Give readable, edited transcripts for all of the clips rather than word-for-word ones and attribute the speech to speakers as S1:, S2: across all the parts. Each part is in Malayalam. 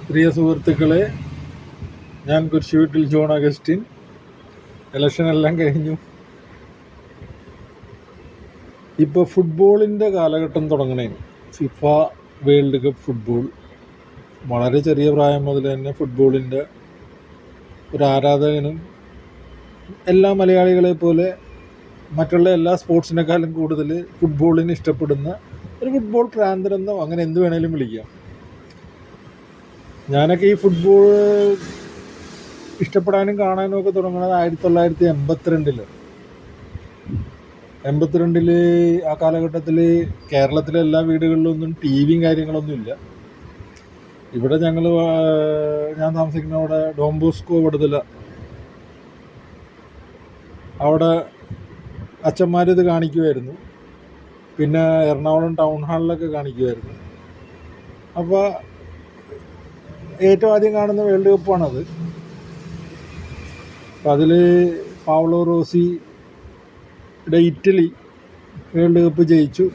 S1: പ്രിയ സുഹൃത്തുക്കളെ, ഞാൻ കുരിശുവീട്ടിൽ ജോൺ അഗസ്റ്റിൻ. ഇലക്ഷനെല്ലാം കഴിഞ്ഞു. ഇപ്പോൾ ഫുട്ബോളിൻ്റെ കാലഘട്ടം തുടങ്ങണേ. FIFA world cup football. വളരെ ചെറിയ പ്രായം മുതൽ തന്നെ ഫുട്ബോളിൻ്റെ ഒരു ആരാധകനും, എല്ലാ മലയാളികളെ പോലെ മറ്റുള്ള എല്ലാ സ്പോർട്സിനേക്കാളും കൂടുതൽ ഫുട്ബോളിന് ഇഷ്ടപ്പെടുന്ന ഒരു ഫുട്ബോൾ ഭ്രാന്തനെന്നോ അങ്ങനെ എന്ത് വേണേലും വിളിക്കാം. ഞാനൊക്കെ ഈ ഫുട്ബോൾ ഇഷ്ടപ്പെടാനും കാണാനും ഒക്കെ തുടങ്ങുന്നത് 1982 ആ കാലഘട്ടത്തിൽ കേരളത്തിലെ എല്ലാ വീടുകളിലൊന്നും ടി വിയും കാര്യങ്ങളൊന്നും ഇല്ല. ഇവിടെ ഞാൻ താമസിക്കുന്ന അവിടെ ഡോൺ ബോസ്കോ വടുതല, അവിടെ അച്ഛന്മാരിത് കാണിക്കുമായിരുന്നു. പിന്നെ എറണാകുളം ടൗൺ ഹാളിലൊക്കെ കാണിക്കുമായിരുന്നു. അപ്പോൾ ഏറ്റവും ആദ്യം കാണുന്ന വേൾഡ് കപ്പാണത്. അപ്പം അതിൽ പാവ്ലോ റോസിയുടെ ഇറ്റലി വേൾഡ് കപ്പ് ജയിച്ചു.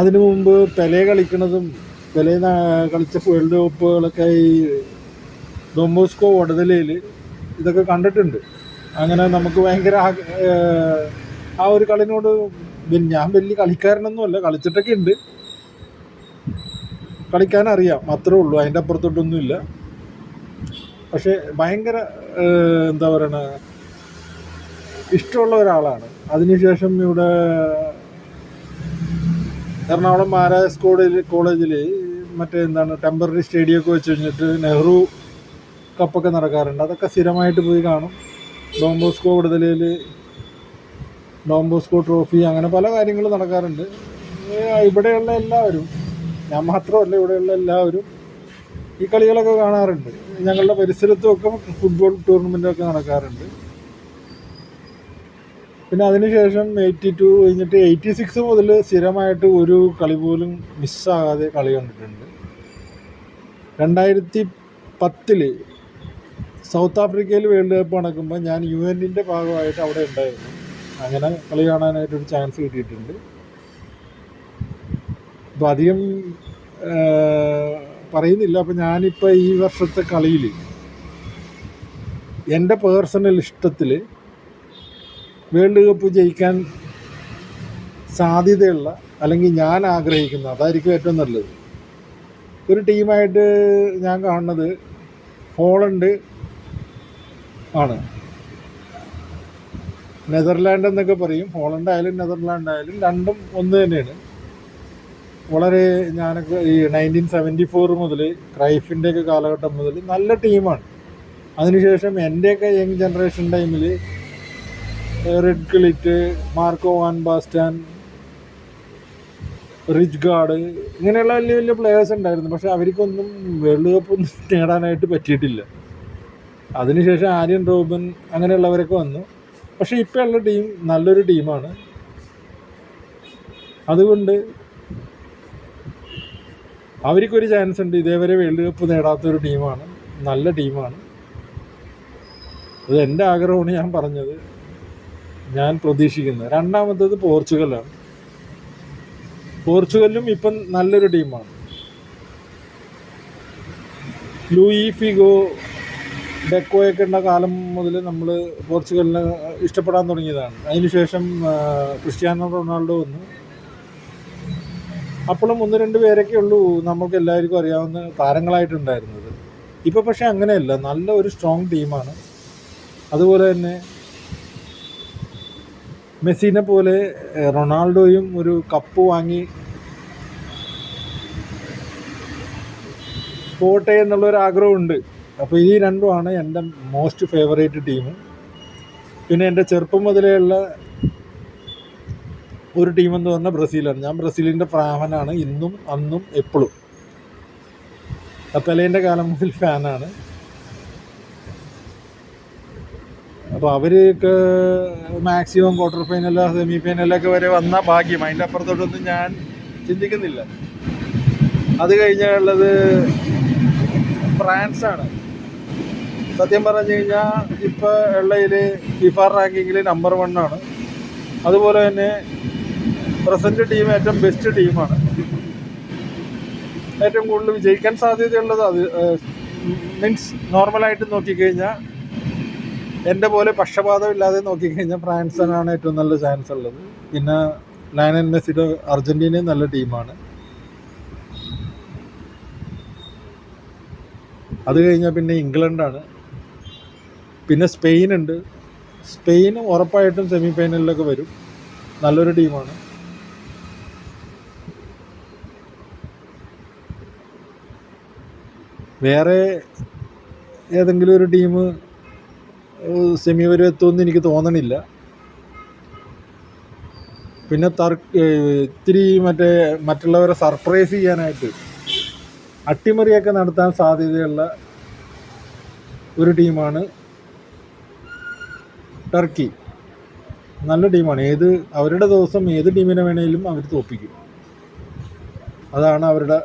S1: അതിനു മുമ്പ് പെലെ കളിച്ച വേൾഡ് കപ്പുകളൊക്കെ ഈ ഡോൺ ബോസ്കോ വടുതലയിൽ ഇതൊക്കെ കണ്ടിട്ടുണ്ട്. അങ്ങനെ നമുക്ക് ഭയങ്കര ആ ഒരു കളിനോട്, ഞാൻ വലിയ കളിക്കാരനൊന്നുമല്ല, കളിച്ചിട്ടൊക്കെ ഉണ്ട്, കളിക്കാനറിയാം, അത്രേ ഉള്ളൂ, അതിൻ്റെ അപ്പുറത്തോട്ടൊന്നുമില്ല. പക്ഷേ ഭയങ്കര എന്താ പറയണ ഇഷ്ടമുള്ള ഒരാളാണ്. അതിനുശേഷം ഇവിടെ എറണാകുളം മഹാരാജാസ് കോളേജിൽ ടെമ്പററി സ്റ്റേഡിയമൊക്കെ വെച്ച് കഴിഞ്ഞിട്ട് നെഹ്റു കപ്പൊക്കെ നടക്കാറുണ്ട്. അതൊക്കെ സ്ഥിരമായിട്ട് പോയി കാണും. ഡോൺ ബോസ്കോ വടുതലയിൽ ഡോൺ ബോസ്കോ ട്രോഫി, അങ്ങനെ പല കാര്യങ്ങളും നടക്കാറുണ്ട്. ഇവിടെയുള്ള എല്ലാവരും, ഞാൻ മാത്രമല്ല, ഇവിടെയുള്ള എല്ലാവരും ഈ കളികളൊക്കെ കാണാറുണ്ട്. ഞങ്ങളുടെ പരിസരത്തുമൊക്കെ ഫുട്ബോൾ ടൂർണമെൻറ്റൊക്കെ നടക്കാറുണ്ട്. പിന്നെ അതിനുശേഷം 82 കഴിഞ്ഞിട്ട് 86 മുതൽ സ്ഥിരമായിട്ട് ഒരു കളി പോലും മിസ്സാകാതെ കളി കണ്ടിട്ടുണ്ട്. 2010 സൗത്ത് ആഫ്രിക്കയിൽ വേൾഡ് കപ്പ് നടക്കുമ്പോൾ ഞാൻ UN-ൻ്റെ ഭാഗമായിട്ട് അവിടെ ഉണ്ടായിരുന്നു. അങ്ങനെ കളി കാണാനായിട്ടൊരു ചാൻസ് കിട്ടിയിട്ടുണ്ട്. അപ്പോൾ അധികം പറയുന്നില്ല. അപ്പോൾ ഞാനിപ്പോൾ ഈ വർഷത്തെ കളിയിൽ എൻ്റെ പേഴ്സണൽ ഇഷ്ടത്തിൽ വേൾഡ് കപ്പ് ജയിക്കാൻ സാധ്യതയുള്ള, അല്ലെങ്കിൽ ഞാൻ ആഗ്രഹിക്കുന്ന, അതായിരിക്കും ഏറ്റവും നല്ലത്. ഒരു ടീമായിട്ട് ഞാൻ കാണുന്നത് ഹോളണ്ട് ആണ്. നെതർലാൻഡ് എന്നൊക്കെ പറയും. ഹോളണ്ട് ആയാലും നെതർലാൻഡ് ആയാലും രണ്ടും ഒന്ന് തന്നെയാണ്. വളരെ ഞാനൊക്കെ ഈ 1974 മുതൽ ക്രൈഫിൻ്റെയൊക്കെ കാലഘട്ടം മുതൽ നല്ല ടീമാണ്. അതിനുശേഷം എൻ്റെയൊക്കെ യങ് ജനറേഷൻ ടൈമിൽ Ruud Gullit, Marco van Basten, Rijkaard, ഇങ്ങനെയുള്ള വലിയ വലിയ പ്ലെയേഴ്സ് ഉണ്ടായിരുന്നു. പക്ഷേ അവർക്കൊന്നും വേൾഡ് കപ്പ് ഒന്നും നേടാനായിട്ട് പറ്റിയിട്ടില്ല. അതിനുശേഷം ആര്യൻ റോബൻ അങ്ങനെയുള്ളവരൊക്കെ വന്നു. പക്ഷേ ഇപ്പോൾ ഉള്ള ടീം നല്ലൊരു ടീമാണ്. അതുകൊണ്ട് അവർക്കൊരു ചാൻസ് ഉണ്ട്. ഇതേവരെ വേൾഡ് കപ്പ് നേടാത്തൊരു ടീമാണ്, നല്ല ടീമാണ്. അത് എൻ്റെ ആഗ്രഹമാണ് ഞാൻ പറഞ്ഞത്, ഞാൻ പ്രതീക്ഷിക്കുന്നത്. രണ്ടാമത്തേത് പോർച്ചുഗലാണ്. പോർച്ചുഗലും ഇപ്പം നല്ലൊരു ടീമാണ്. ലൂയി ഫിഗോ, ഡെക്കോയൊക്കെ ഉള്ള കാലം മുതൽ നമ്മൾ പോർച്ചുഗലിനെ ഇഷ്ടപ്പെടാൻ തുടങ്ങിയതാണ്. അതിനുശേഷം ക്രിസ്ത്യാനോ റൊണാൾഡോ വന്നു. അപ്പോഴും 1-2 പേരൊക്കെ ഉള്ളൂ നമുക്ക് എല്ലാവർക്കും അറിയാവുന്ന താരങ്ങളായിട്ടുണ്ടായിരുന്നത്. ഇപ്പോൾ പക്ഷേ അങ്ങനെയല്ല, നല്ല ഒരു സ്ട്രോങ് ടീമാണ്. അതുപോലെ തന്നെ മെസ്സിനെ പോലെ റൊണാൾഡോയും ഒരു കപ്പ് വാങ്ങി പോട്ടെ എന്നുള്ളൊരാഗ്രഹമുണ്ട്. അപ്പോൾ ഈ രണ്ടുമാണ് എൻ്റെ മോസ്റ്റ് ഫേവറേറ്റ് ടീം. പിന്നെ എൻ്റെ ചെറുപ്പം മുതലേ ഉള്ള ഒരു ടീമെന്ന് പറഞ്ഞാൽ ബ്രസീലാണ്. ഞാൻ ബ്രസീലിൻ്റെ ഫാനാണ്, ഇന്നും അന്നും എപ്പോഴും. പെലേൻ്റെ കാലം മുതൽ ഫാനാണ്. അപ്പോൾ അവർക്ക് മാക്സിമം ക്വാർട്ടർ ഫൈനൽ, സെമി ഫൈനലൊക്കെ വരെ വന്ന ഭാഗ്യം. അതിൻ്റെ അപ്പുറത്തോട്ടൊന്നും ഞാൻ ചിന്തിക്കുന്നില്ല. അത് കഴിഞ്ഞുള്ളത് ഫ്രാൻസാണ്. സത്യം പറഞ്ഞു കഴിഞ്ഞാൽ ഇപ്പോൾ ഉള്ളതിൽ ഫിഫ റാങ്കിങ്ങിൽ നമ്പർ 1 ആണ്. അതുപോലെ തന്നെ പ്രസൻറ്റ് ടീം ഏറ്റവും ബെസ്റ്റ് ടീമാണ്. ഏറ്റവും കൂടുതൽ വിജയിക്കാൻ സാധ്യതയുള്ളത്. അത് മീൻസ് നോർമലായിട്ട് നോക്കിക്കഴിഞ്ഞാൽ, എൻ്റെ പോലെ പക്ഷപാതമില്ലാതെ നോക്കിക്കഴിഞ്ഞാൽ ഫ്രാൻസിനാണ് ഏറ്റവും നല്ല ചാൻസ് ഉള്ളത്. പിന്നെ ലയണൽ മെസ്സിയുടെ അർജൻറ്റീനയും നല്ല ടീമാണ്. അത് കഴിഞ്ഞാൽ പിന്നെ ഇംഗ്ലണ്ടാണ്, പിന്നെ സ്പെയിനുണ്ട്. സ്പെയിൻ ഉറപ്പായിട്ടും സെമി ഫൈനലിലൊക്കെ വരും, നല്ലൊരു ടീമാണ്. വേറെ ഏതെങ്കിലും ഒരു ടീം സെമി വരെ എത്തുമെന്ന് എനിക്ക് തോന്നണില്ല. പിന്നെ ഇത്തിരി മറ്റുള്ളവരെ സർപ്രൈസ് ചെയ്യാനായിട്ട് അട്ടിമറിയൊക്കെ നടത്താൻ സാധ്യതയുള്ള ഒരു ടീമാണ് ടർക്കി. നല്ല ടീമാണ്. അവരുടെ ദിവസം ഏത് ടീമിനെ വേണമെങ്കിലും അവർ തോൽപ്പിക്കും. അതാണ് അവരുടെ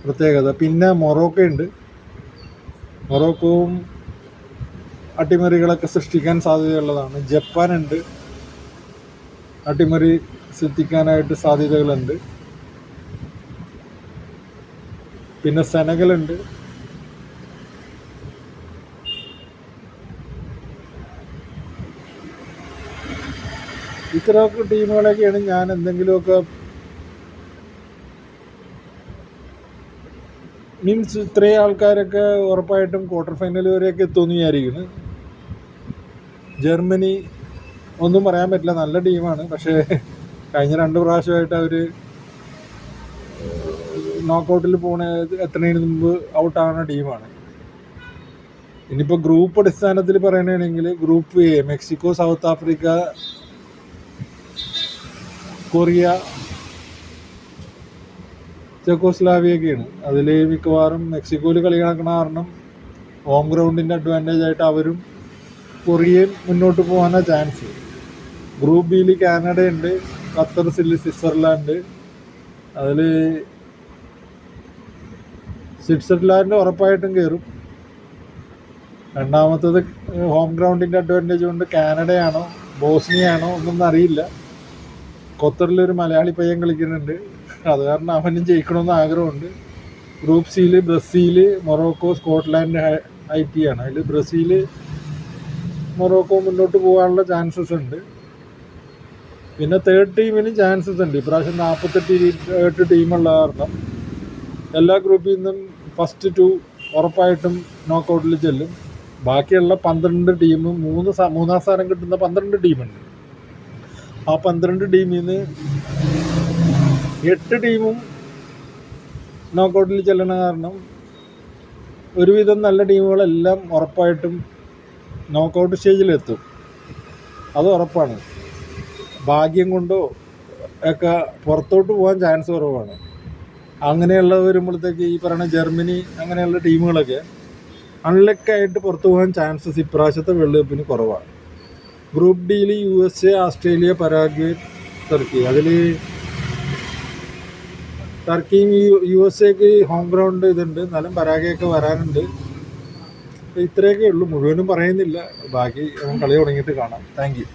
S1: പ്രത്യേകത. പിന്നെ മൊറോക്കോ ഉണ്ട്. മൊറോക്കോവും അട്ടിമറികളൊക്കെ സൃഷ്ടിക്കാൻ സാധ്യതയുള്ളതാണ്. ജപ്പാനുണ്ട്, അട്ടിമറി സൃഷ്ടിക്കാനായിട്ട് സാധ്യതകളുണ്ട്. പിന്നെ സെനഗലുണ്ട്. ഇത്തരമൊക്കെ ടീമുകളൊക്കെയാണ് ഞാൻ എന്തെങ്കിലുമൊക്കെ മീൻസ് ഇത്രയും ആൾക്കാരൊക്കെ ഉറപ്പായിട്ടും ക്വാർട്ടർ ഫൈനൽ വരെയൊക്കെ എത്തുമെന്ന് വിചാരിക്കുന്നു. ജർമ്മനി ഒന്നും പറയാൻ പറ്റില്ല, നല്ല ടീമാണ്. പക്ഷേ കഴിഞ്ഞ 2 പ്രാവശ്യമായിട്ട് അവർ നോക്കൗട്ടിൽ എത്തുന്നതിന് മുമ്പ് ഔട്ടാവുന്ന ടീമാണ്. ഇനിയിപ്പോൾ ഗ്രൂപ്പ് അടിസ്ഥാനത്തിൽ പറയുകയാണെങ്കിൽ group A Mexico, South Africa, Korea, ചെക്കോസ്ലാവിയൊക്കെയാണ്. അതിൽ മിക്കവാറും മെക്സിക്കോയിൽ കളി നടക്കണ കാരണം ഹോം ഗ്രൗണ്ടിൻ്റെ അഡ്വാൻറ്റേജ് ആയിട്ട് അവരും കൊറിയയും മുന്നോട്ട് പോകാനാണ് ചാൻസ്. ഗ്രൂപ്പ് ബിയിൽ കാനഡയുണ്ട്, ഖത്തർ, സ്വിറ്റ്സർലാൻഡ്. അതിൽ സ്വിറ്റ്സർലാൻഡ് ഉറപ്പായിട്ടും കയറും. രണ്ടാമത്തത് ഹോം ഗ്രൗണ്ടിൻ്റെ അഡ്വാൻറ്റേജ് കൊണ്ട് കാനഡയാണോ ബോസ്നിയാണോ ഒന്നും അറിയില്ല. ഖത്തറിലൊരു മലയാളി പയ്യൻ കളിക്കുന്നുണ്ട്, അത് കാരണം അവനും ജയിക്കണമെന്ന് ആഗ്രഹമുണ്ട്. ഗ്രൂപ്പ് സിയിൽ ബ്രസീൽ, മൊറോക്കോ, സ്കോട്ട്ലാൻഡ്, ഹൈറ്റിയാണ്. അതിൽ ബ്രസീൽ, മൊറോക്കോ മുന്നോട്ട് പോകാനുള്ള ചാൻസസ് ഉണ്ട്. പിന്നെ തേർഡ് ടീമിനും ചാൻസസ് ഉണ്ട്. ഇപ്രാവശ്യം 48 ടീമുള്ള കാരണം എല്ലാ ഗ്രൂപ്പിൽ നിന്നും ഫസ്റ്റ് 2 ഉറപ്പായിട്ടും നോക്കൗട്ടിൽ ചെല്ലും. ബാക്കിയുള്ള 12 ടീമും മൂന്നാം സ്ഥാനം കിട്ടുന്ന 12 ടീമുണ്ട്. ആ 12 ടീമിൽ നിന്ന് 8 ടീമും നോക്കൗട്ടിൽ ചെല്ലണ കാരണം ഒരുവിധം നല്ല ടീമുകളെല്ലാം ഉറപ്പായിട്ടും നോക്കൗട്ട് സ്റ്റേജിലെത്തും. അത് ഉറപ്പാണ്. ഭാഗ്യം കൊണ്ടോ ഒക്കെ പുറത്തോട്ട് പോകാൻ ചാൻസ് കുറവാണ്. അങ്ങനെയുള്ള വരുമ്പോഴത്തേക്ക് ഈ പറയുന്ന ജർമ്മനി അങ്ങനെയുള്ള ടീമുകളൊക്കെ അൺലക്കായിട്ട് പുറത്തു പോകാൻ ചാൻസസ് ഇപ്രാവശ്യത്തെ വേൾഡ് കപ്പിന് കുറവാണ്. ഗ്രൂപ്പ് ഡിയിൽ USA, ഓസ്ട്രേലിയ, പരാഗ്വേ, ടർക്കി. അതിൽ ടർക്കിയും USA ഹോം ഗ്രൗണ്ട് ഇതുണ്ട്, എന്നാലും പരാഗ്വയൊക്കെ വരാനുണ്ട്. ഇത്രയൊക്കെ ഉള്ളൂ, മുഴുവനും പറയുന്നില്ല. ബാക്കി കളി തുടങ്ങിയിട്ട് കാണാം. Thank you.